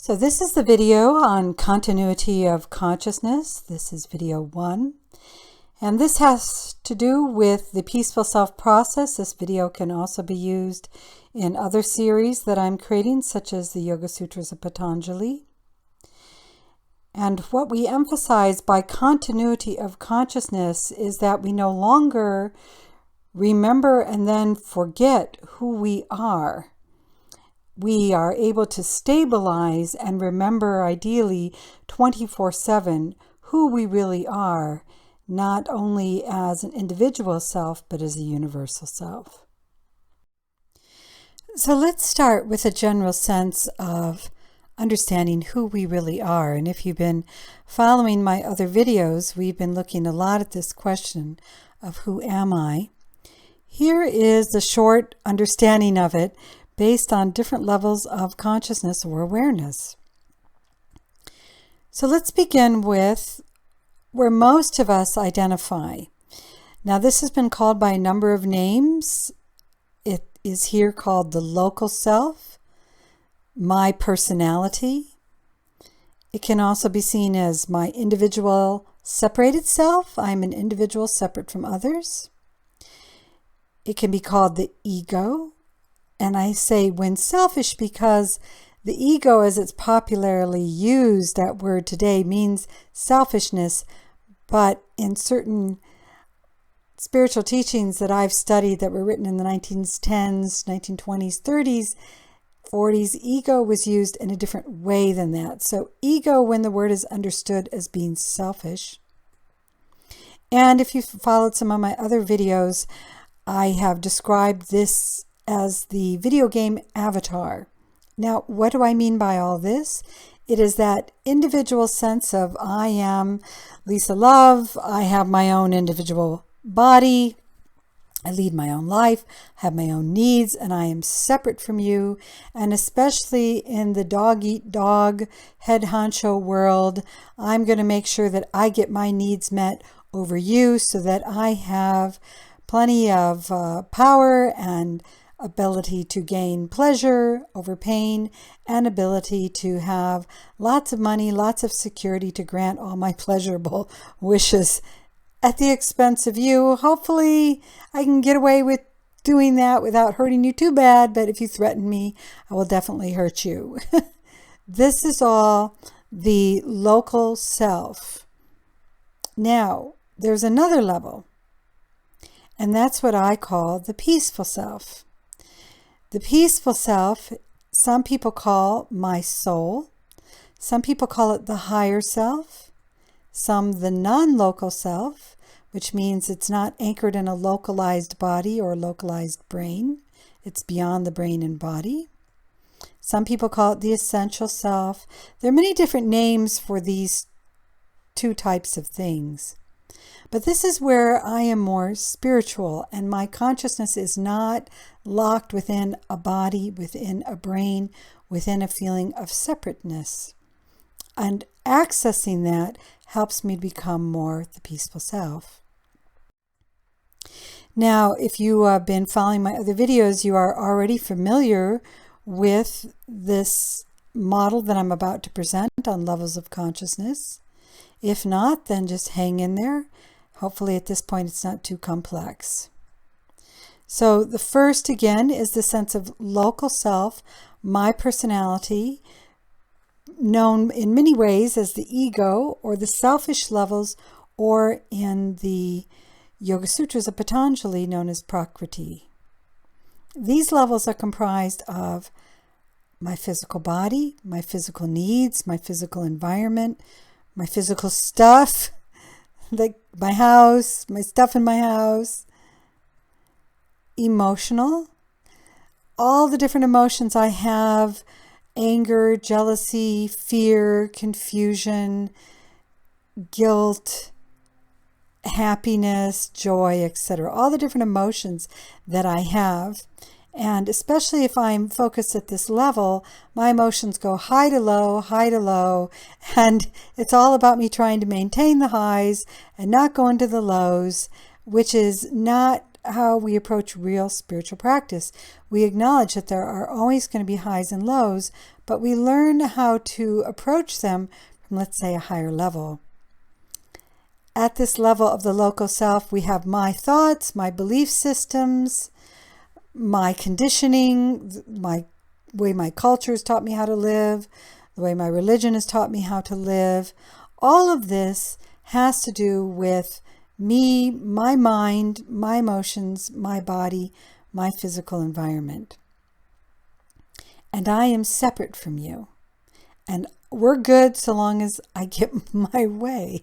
So this is the video on continuity of consciousness. This is video 1. And this has to do with the peaceful self process. This video can also be used in other series that I'm creating, such as the Yoga Sutras of Patanjali. And what we emphasize by continuity of consciousness is that we no longer remember and then forget who we are. We are able to stabilize and remember, ideally, 24/7 who we really are, not only as an individual self, but as a universal self. So let's start with a general sense of understanding who we really are. And if you've been following my other videos, we've been looking a lot at this question of who am I? Here is the short understanding of it, based on different levels of consciousness or awareness. So let's begin with where most of us identify. Now, this has been called by a number of names. It is here called the local self, my personality. It can also be seen as my individual separated self. I'm an individual separate from others. It can be called the ego. And I say when selfish because the ego, as it's popularly used, that word today, means selfishness. But in certain spiritual teachings that I've studied that were written in the 1910s, 1920s, 30s, 40s, ego was used in a different way than that. So ego, when the word is understood as being selfish. And if you've followed some of my other videos, I have described this as the video game avatar. Now, what do I mean by all this? It is that individual sense of I am Lisa Love, I have my own individual body, I lead my own life, have my own needs, and I am separate from you. And especially in the dog-eat-dog, head honcho world, I'm going to make sure that I get my needs met over you so that I have plenty of power and ability to gain pleasure over pain, and ability to have lots of money, lots of security to grant all my pleasurable wishes at the expense of you. Hopefully, I can get away with doing that without hurting you too bad, but if you threaten me, I will definitely hurt you. This is all the local self. Now, there's another level, and that's what I call the peaceful self. The peaceful self, some people call my soul. Some people call it the higher self. Some the non-local self, which means it's not anchored in a localized body or localized brain. It's beyond the brain and body. Some people call it the essential self. There are many different names for these two types of things. But this is where I am more spiritual, and my consciousness is not locked within a body, within a brain, within a feeling of separateness. And accessing that helps me become more the peaceful self. Now, if you have been following my other videos, you are already familiar with this model that I'm about to present on levels of consciousness. If not, then just hang in there. Hopefully at this point it's not too complex. So the first, again, is the sense of local self, my personality, known in many ways as the ego or the selfish levels, or in the Yoga Sutras of Patanjali known as Prakriti. These levels are comprised of my physical body, my physical needs, my physical environment, my physical stuff, like my house, my stuff in my house. Emotional, all the different emotions I have, anger, jealousy, fear, confusion, guilt, happiness, joy, etc. All the different emotions that I have. And especially if I'm focused at this level, my emotions go high to low, and it's all about me trying to maintain the highs and not go into the lows, which is not how we approach real spiritual practice. We acknowledge that there are always going to be highs and lows, but we learn how to approach them from, let's say, a higher level. At this level of the local self, we have my thoughts, my belief systems, my conditioning, my way my culture has taught me how to live, the way my religion has taught me how to live. All of this has to do with me, my mind, my emotions, my body, my physical environment. And I am separate from you. And we're good so long as I get my way.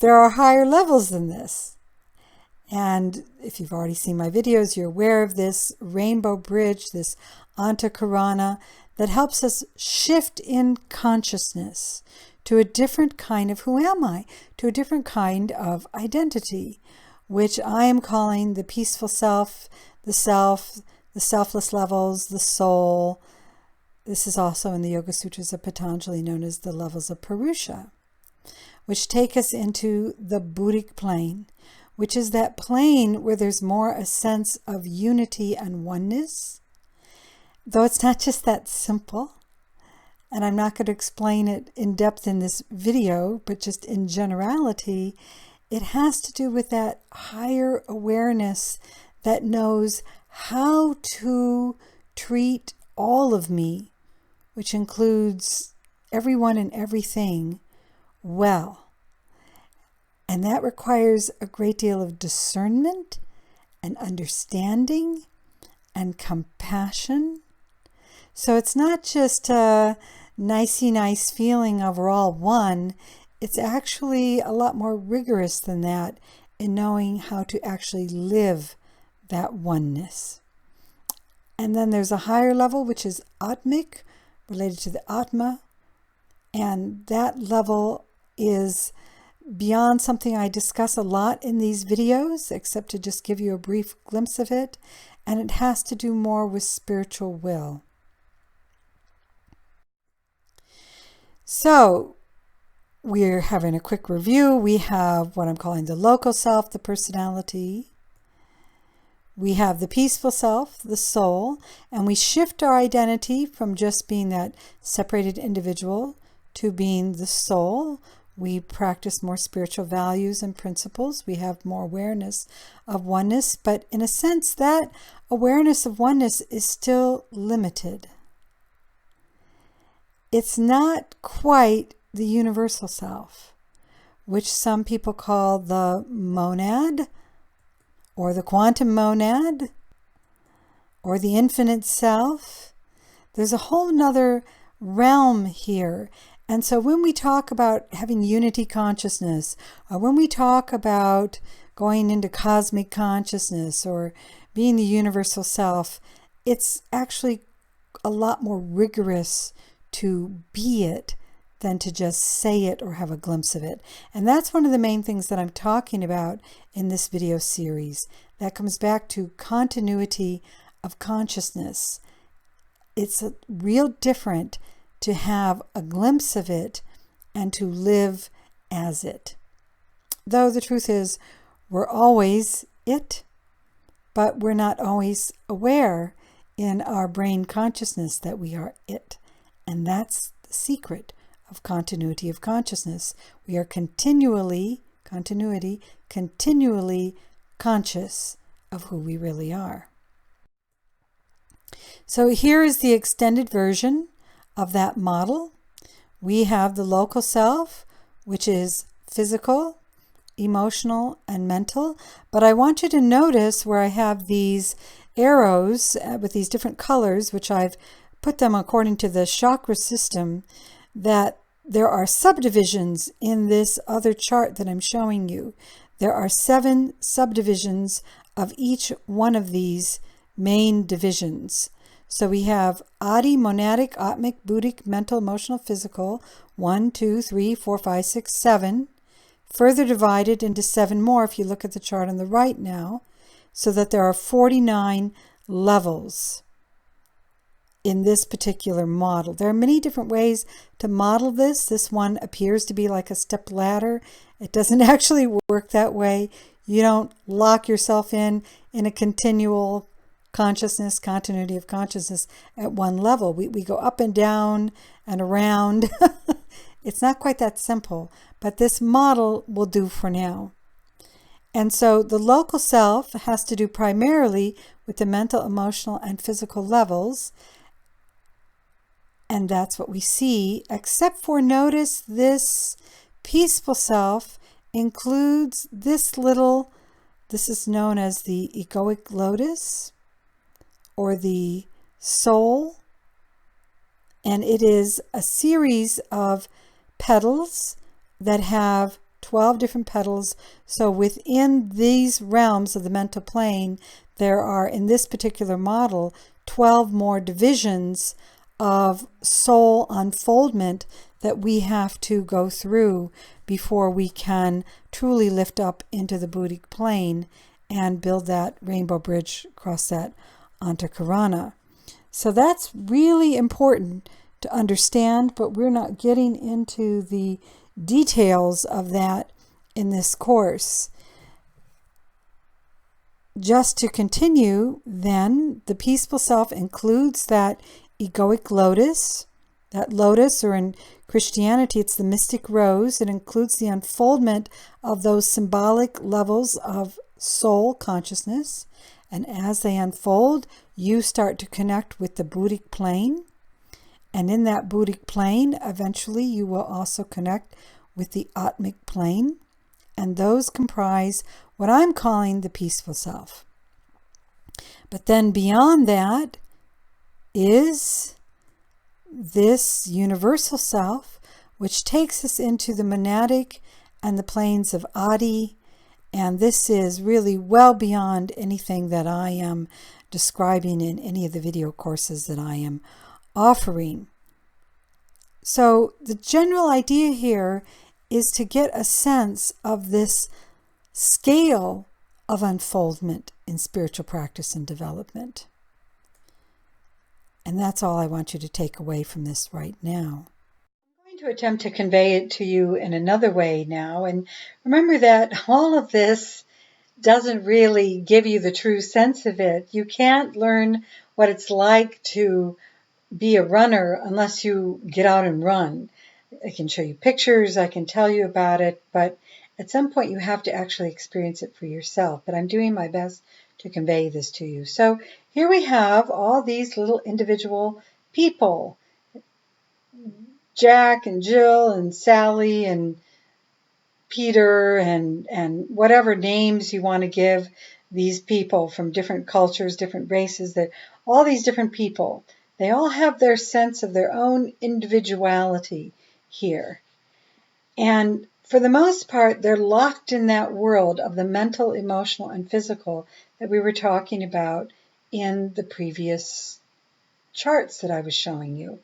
There are higher levels than this. And if you've already seen my videos, you're aware of this rainbow bridge, this antakarana, that helps us shift in consciousness to a different kind of who am I, to a different kind of identity, which I am calling the peaceful self, the selfless levels, the soul. This is also in the Yoga Sutras of Patanjali known as the levels of Purusha, which take us into the Buddhic plane, which is that plane where there's more a sense of unity and oneness, though it's not just that simple. And I'm not going to explain it in depth in this video, but just in generality, it has to do with that higher awareness that knows how to treat all of me, which includes everyone and everything, well. And that requires a great deal of discernment and understanding and compassion. So it's not just a nicey nice feeling of we're all one. It's actually a lot more rigorous than that in knowing how to actually live that oneness. And then there's a higher level, which is Atmic, related to the Atma. And that level is beyond something I discuss a lot in these videos, except to just give you a brief glimpse of it. And it has to do more with spiritual will. So we're having a quick review. We have what I'm calling the local self, the personality. We have the peaceful self, the soul, and we shift our identity from just being that separated individual to being the soul. We practice more spiritual values and principles. We have more awareness of oneness, but in a sense, that awareness of oneness is still limited. It's not quite the universal self, which some people call the monad, or the quantum monad, or the infinite self. There's a whole nother realm here. And so when we talk about having unity consciousness, or when we talk about going into cosmic consciousness or being the universal self, it's actually a lot more rigorous to be it than to just say it or have a glimpse of it. And that's one of the main things that I'm talking about in this video series. That comes back to continuity of consciousness. It's a real different to have a glimpse of it and to live as it. Though the truth is, we're always it, but we're not always aware in our brain consciousness that we are it. And that's the secret of continuity of consciousness. We are continually conscious of who we really are. So here is the extended version of that model. We have the local self, which is physical, emotional, and mental. But I want you to notice where I have these arrows with these different colors, which I've put them according to the chakra system, that there are subdivisions in this other chart that I'm showing you. There are 7 subdivisions of each one of these main divisions. So we have Adi, monadic, atmic, buddhic, mental, emotional, physical, 1, 2, 3, 4, 5, 6, 7, further divided into 7 more if you look at the chart on the right now, so that there are 49 levels in this particular model. There are many different ways to model this. This one appears to be like a step ladder. It doesn't actually work that way. You don't lock yourself in a continual consciousness, continuity of consciousness at one level. We go up and down and around. It's not quite that simple, but this model will do for now. And so the local self has to do primarily with the mental, emotional, and physical levels. And that's what we see, except for notice this peaceful self includes this is known as the egoic lotus or the soul. And it is a series of petals that have 12 different petals. So within these realms of the mental plane, there are, in this particular model, 12 more divisions of soul unfoldment that we have to go through before we can truly lift up into the Buddhic plane and build that rainbow bridge across that Antakarana. So that's really important to understand, but we're not getting into the details of that in this course. Just to continue, then, the peaceful self includes that egoic lotus. That lotus, or in Christianity, it's the mystic rose. It includes the unfoldment of those symbolic levels of soul consciousness. And as they unfold, you start to connect with the Buddhic plane. And in that Buddhic plane, eventually you will also connect with the Atmic plane. And those comprise what I'm calling the peaceful self. But then beyond that is this universal self, which takes us into the monadic and the planes of Adi. And this is really well beyond anything that I am describing in any of the video courses that I am offering. So the general idea here is to get a sense of this scale of unfoldment in spiritual practice and development. And that's all I want you to take away from this right now. I'm going to attempt to convey it to you in another way now. And remember that all of this doesn't really give you the true sense of it. You can't learn what it's like to be a runner unless you get out and run. I can show you pictures, I can tell you about it, but at some point you have to actually experience it for yourself. But I'm doing my best to convey this to you. So here we have all these little individual people. Jack and Jill and Sally and Peter and whatever names you want to give these people from different cultures, different races, all these different people. They all have their sense of their own individuality here. And for the most part, they're locked in that world of the mental, emotional, and physical that we were talking about in the previous charts that I was showing you.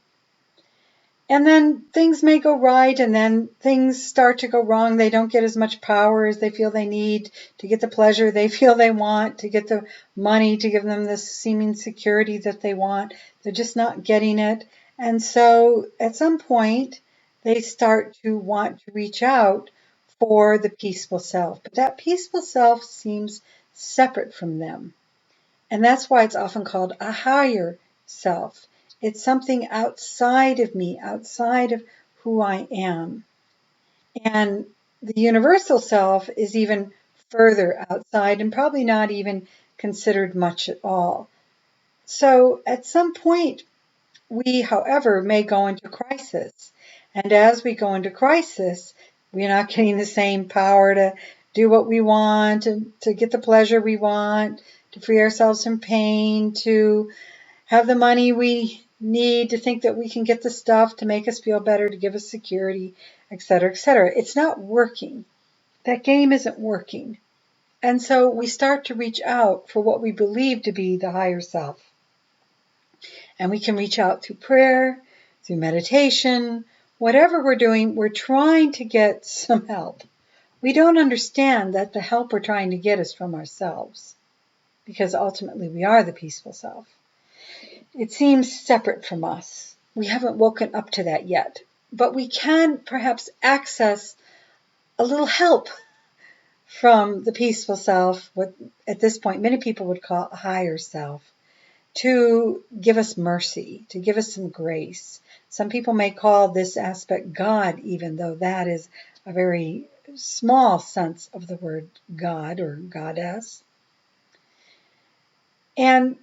And then things may go right, and then things start to go wrong. They don't get as much power as they feel they need to get the pleasure they feel they want, to get the money to give them the seeming security that they want. They're just not getting it. And so at some point, they start to want to reach out for the peaceful self. But that peaceful self seems separate from them. And that's why it's often called a higher self. It's something outside of me, outside of who I am. And the universal self is even further outside and probably not even considered much at all. So at some point, we, however, may go into crisis. And as we go into crisis, we're not getting the same power to do what we want, to get the pleasure we want, to free ourselves from pain, to have the money we need, to think that we can get the stuff to make us feel better, to give us security, etc., etc. It's not working. That game isn't working. And so we start to reach out for what we believe to be the higher self. And we can reach out through prayer, through meditation, whatever we're doing, we're trying to get some help. We don't understand that the help we're trying to get is from ourselves, because ultimately we are the peaceful self. It seems separate from us. We haven't woken up to that yet, but we can perhaps access a little help from the peaceful self, what at this point many people would call a higher self, to give us mercy, to give us some grace. Some people may call this aspect God, even though that is a very small sense of the word God or goddess. And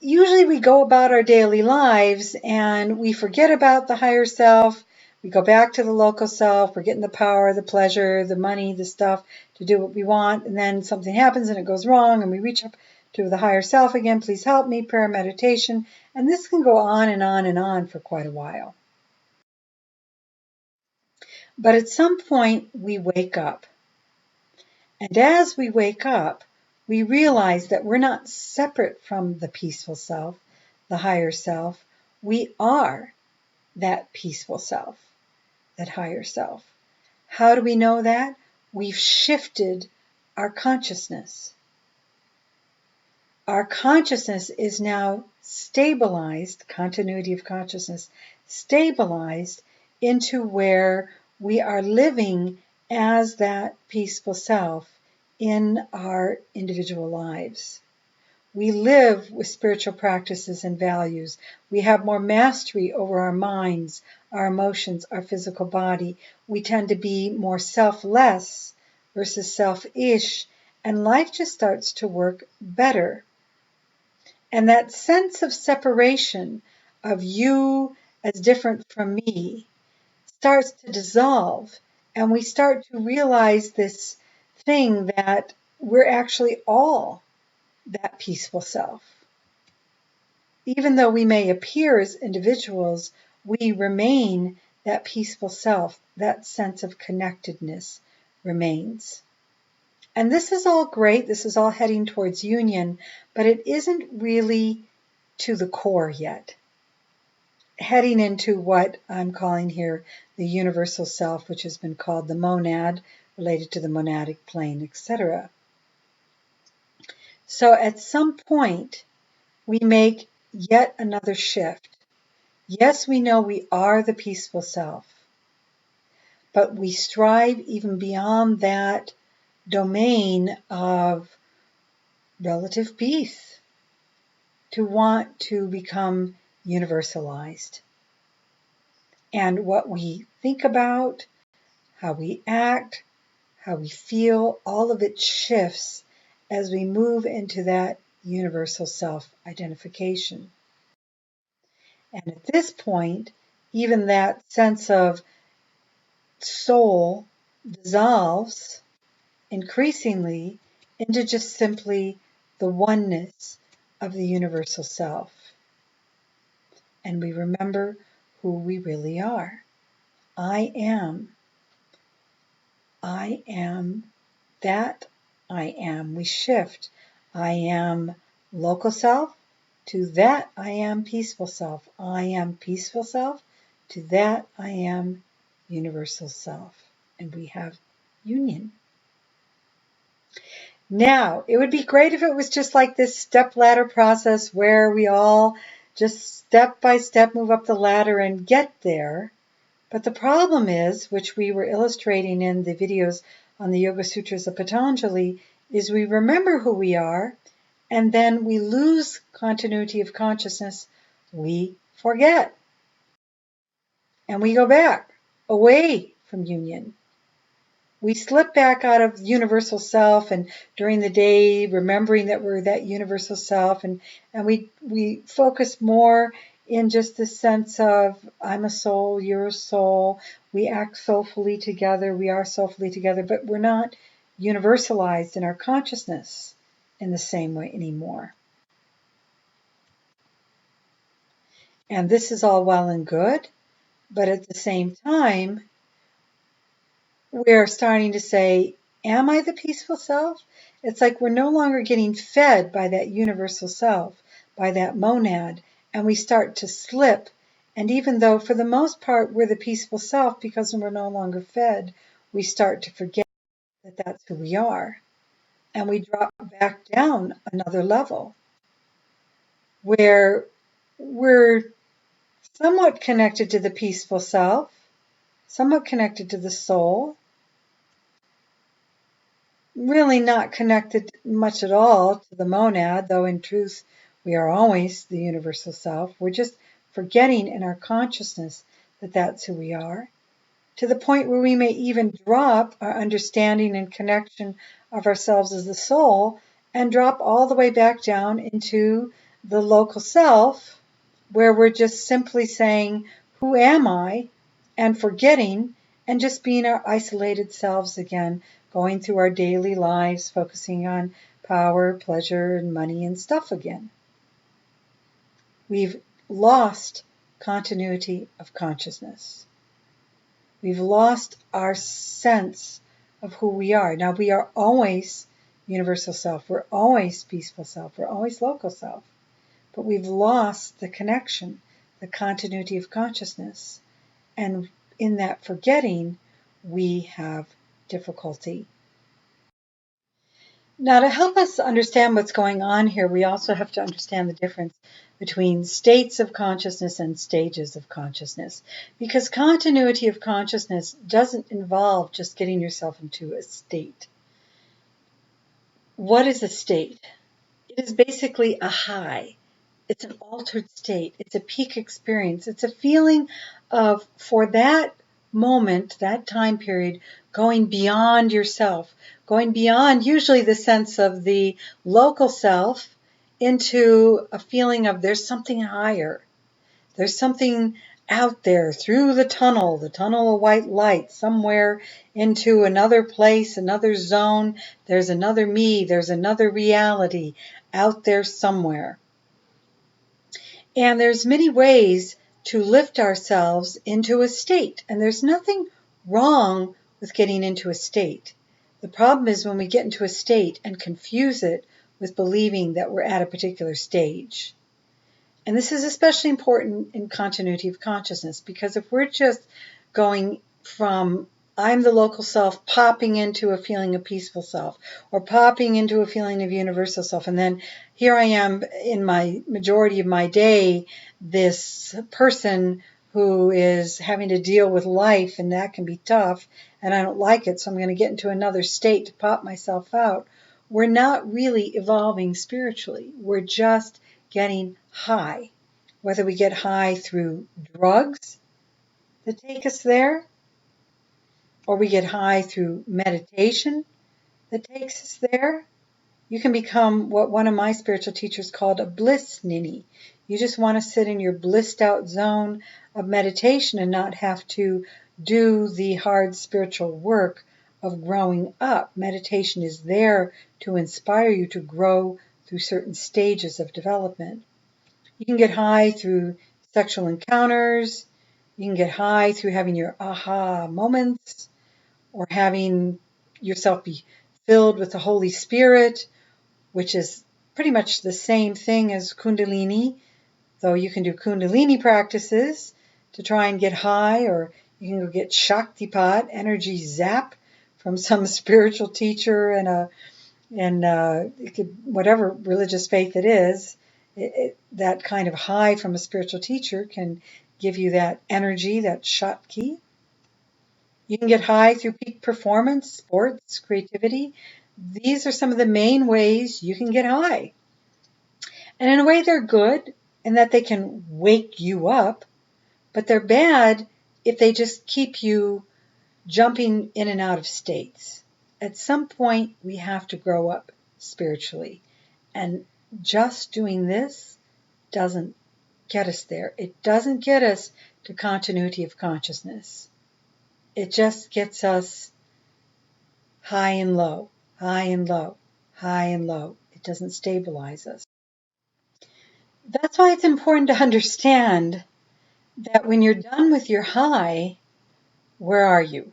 usually we go about our daily lives and we forget about the higher self. We go back to the local self. We're getting the power, the pleasure, the money, the stuff to do what we want. And then something happens and it goes wrong and we reach up to the higher self again. Please help me, prayer, meditation. And this can go on and on and on for quite a while. But at some point we wake up. And as we wake up, we realize that we're not separate from the peaceful self, the higher self. We are that peaceful self, that higher self. How do we know that? We've shifted our consciousness. Our consciousness is now stabilized, continuity of consciousness, stabilized into where we are living as that peaceful self in our individual lives. We live with spiritual practices and values. We have more mastery over our minds, our emotions, our physical body. We tend to be more selfless versus selfish, and life just starts to work better. And that sense of separation of you as different from me starts to dissolve. And we start to realize this thing that we're actually all that peaceful self. Even though we may appear as individuals, we remain that peaceful self. That sense of connectedness remains. And this is all great. This is all heading towards union, but it isn't really to the core yet. Heading into what I'm calling here the universal self, which has been called the monad, related to the monadic plane, etc. So at some point, we make yet another shift. Yes, we know we are the peaceful self, but we strive even beyond that domain of relative peace to want to become universalized. And what we think about, how we act, how we feel, all of it shifts as we move into that universal self-identification. And at this point, even that sense of soul dissolves increasingly into just simply the oneness of the universal self. And we remember who we really are. I am that I am. We shift. I am local self to that I am peaceful self. I am peaceful self to that I am universal self. And we have union. Now, it would be great if it was just like this step ladder process where we all just step by step move up the ladder and get there. But the problem is, which we were illustrating in the videos on the Yoga Sutras of Patanjali, is we remember who we are and then we lose continuity of consciousness. We forget and we go back away from union. We slip back out of universal self and during the day remembering that we're that universal self and we focus more in just the sense of I'm a soul, you're a soul, we act soulfully together, we are soulfully together, but we're not universalized in our consciousness in the same way anymore. And this is all well and good, but at the same time, we're starting to say, am I the peaceful self? It's like we're no longer getting fed by that universal self, by that monad, and we start to slip. And even though for the most part we're the peaceful self, because we're no longer fed, we start to forget that that's who we are. And we drop back down another level where we're somewhat connected to the peaceful self, somewhat connected to the soul, really not connected much at all to the monad, though in truth we are always the universal self. We're just forgetting in our consciousness that that's who we are, to the point where we may even drop our understanding and connection of ourselves as the soul and drop all the way back down into the local self, where we're just simply saying, who am I? And forgetting and just being our isolated selves again, going through our daily lives, focusing on power, pleasure, and money and stuff again. We've lost continuity of consciousness. We've lost our sense of who we are. Now, we are always universal self. We're always peaceful self. We're always local self. But we've lost the connection, the continuity of consciousness. And in that forgetting, we have difficulty. Now, to help us understand what's going on here, we also have to understand the difference between states of consciousness and stages of consciousness. Because continuity of consciousness doesn't involve just getting yourself into a state. What is a state? It is basically a high. It's an altered state. It's a peak experience. It's a feeling of, for that moment, that time period, going beyond yourself, going beyond usually the sense of the local self into a feeling of there's something higher. There's something out there through the tunnel of white light, somewhere into another place, another zone. There's another me, there's another reality out there somewhere. And there's many ways to lift ourselves into a state. And there's nothing wrong with getting into a state. The problem is when we get into a state and confuse it with believing that we're at a particular stage. And this is especially important in continuity of consciousness, because if we're just going from I'm the local self popping into a feeling of peaceful self, or popping into a feeling of universal self, and then here I am in my majority of my day, this person who is having to deal with life, and that can be tough, and I don't like it, so I'm going to get into another state to pop myself out. We're not really evolving spiritually. We're just getting high, whether we get high through drugs that take us there, or we get high through meditation that takes us there. You can become what one of my spiritual teachers called a bliss ninny. You just want to sit in your blissed out zone of meditation and not have to do the hard spiritual work of growing up. Meditation is there to inspire you to grow through certain stages of development. You can get high through sexual encounters. You can get high through having your aha moments, or having yourself be filled with the Holy Spirit, which is pretty much the same thing as Kundalini, though you can do Kundalini practices to try and get high, or you can go get Shaktipat, energy zap, from some spiritual teacher and it could, whatever religious faith it is, that kind of high from a spiritual teacher can give you that energy, that Shakti. You can get high through peak performance, sports, creativity. These are some of the main ways you can get high. And in a way, they're good in that they can wake you up, but they're bad if they just keep you jumping in and out of states. At some point, we have to grow up spiritually. And just doing this doesn't get us there. It doesn't get us to continuity of consciousness. It just gets us high and low, high and low, high and low. It doesn't stabilize us. That's why it's important to understand that when you're done with your high, where are you?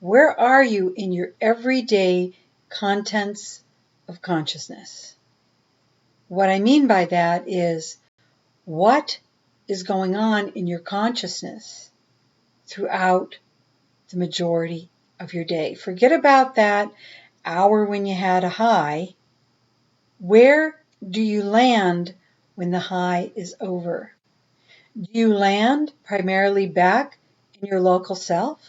Where are you in your everyday contents of consciousness? What I mean by that is, what is going on in your consciousness throughout the majority of your day? Forget about that hour when you had a high. Where do you land when the high is over? Do you land primarily back in your local self,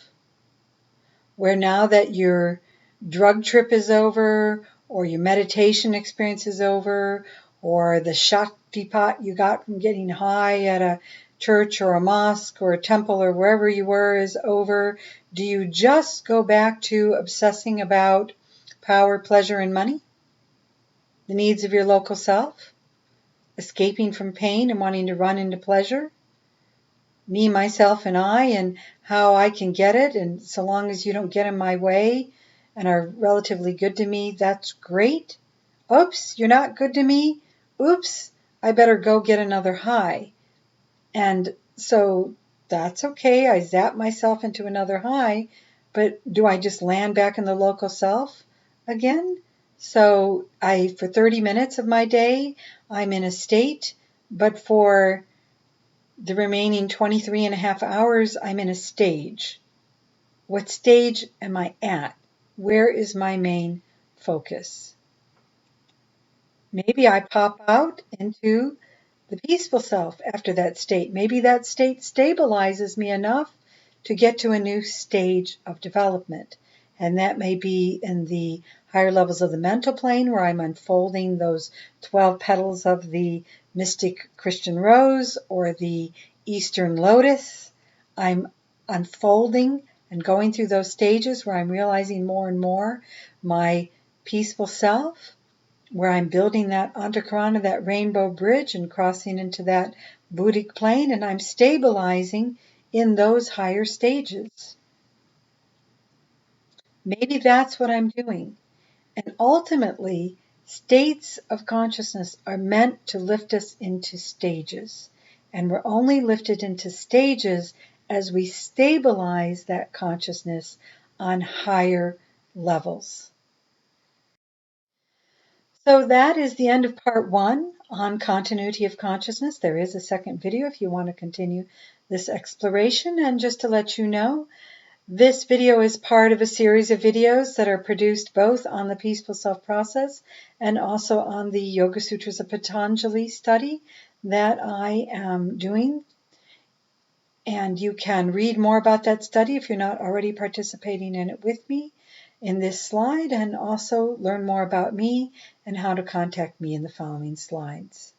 where now that you're drug trip is over, or your meditation experience is over, or the shakti pot you got from getting high at a church or a mosque or a temple or wherever you were is over, do you just go back to obsessing about power, pleasure, and money? The needs of your local self? Escaping from pain and wanting to run into pleasure? Me, myself, and I, and how I can get it, and so long as you don't get in my way and are relatively good to me, that's great. Oops, you're not good to me. Oops, I better go get another high. And so that's okay. I zap myself into another high, but do I just land back in the local self again? So for 30 minutes of my day, I'm in a state, but for the remaining 23 and a half hours, I'm in a stage. What stage am I at? Where is my main focus? Maybe I pop out into the peaceful self after that state. Maybe that state stabilizes me enough to get to a new stage of development. And that may be in the higher levels of the mental plane where I'm unfolding those 12 petals of the mystic Christian rose or the Eastern lotus. I'm unfolding and going through those stages where I'm realizing more and more my peaceful self, where I'm building that antakarana, that rainbow bridge, and crossing into that Buddhic plane, and I'm stabilizing in those higher stages. Maybe that's what I'm doing. And ultimately, states of consciousness are meant to lift us into stages. And we're only lifted into stages as we stabilize that consciousness on higher levels. So that is the end of part 1 on continuity of consciousness. There is a second video if you want to continue this exploration. And just to let you know, this video is part of a series of videos that are produced both on the Peaceful Self process and also on the Yoga Sutras of Patanjali study that I am doing. And you can read more about that study if you're not already participating in it with me in this slide, and also learn more about me and how to contact me in the following slides.